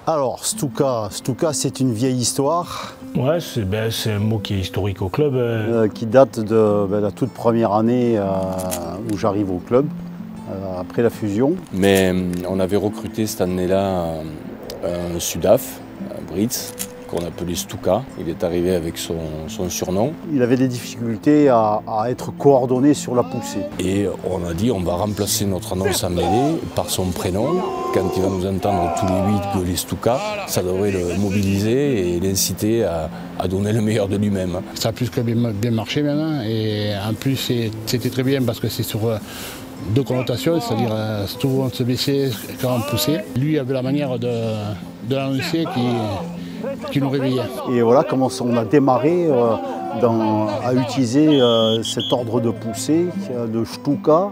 Alors, Stuka, c'est une vieille histoire. Ouais, c'est un mot qui est historique au club. Qui date de la toute première année où j'arrive au club, après la fusion. Mais on avait recruté cette année-là un Sudaf, un Brits, qu'on appelait Stuka. Il est arrivé avec son surnom. Il avait des difficultés à être coordonné sur la poussée. Et on a dit on va remplacer notre annonce en mêlée par son prénom. Quand il va nous entendre tous les 8 gueuler Stuka, ça devrait le mobiliser et l'inciter à donner le meilleur de lui-même. Ça a plus que bien marché maintenant. Et en plus c'était très bien parce que c'est sur deux connotations, c'est-à-dire souvent on se baissait quand on poussait. Lui avait la manière de l'annoncer qui nous réveillait. Et voilà comment on a démarré à utiliser cet ordre de poussée de Stuka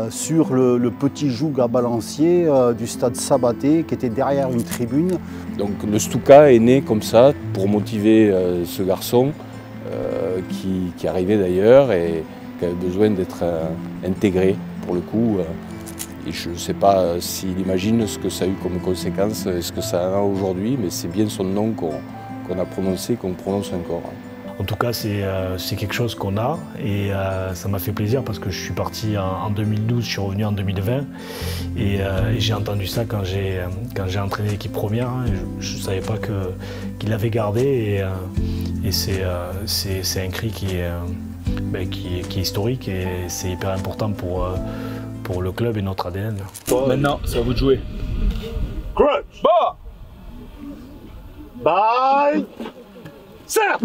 sur le petit joug à balancier du stade Sabaté qui était derrière une tribune. Donc le Stuka est né comme ça pour motiver ce garçon qui arrivait d'ailleurs et qui avait besoin d'être intégré pour le coup. Et je ne sais pas s'il imagine ce que ça a eu comme conséquence, ce que ça a aujourd'hui, mais c'est bien son nom qu'on a prononcé, qu'on prononce encore. En tout cas, c'est quelque chose qu'on a et ça m'a fait plaisir parce que je suis parti en 2012, je suis revenu en 2020 et j'ai entendu ça quand j'ai entraîné l'équipe première. Je ne savais pas qu'il l'avait gardé et c'est un cri qui est historique et c'est hyper important pour le club et notre ADN. Maintenant, c'est à vous de jouer. Crunch! Bas! Bye! Serre!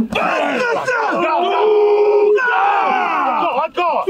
Encore!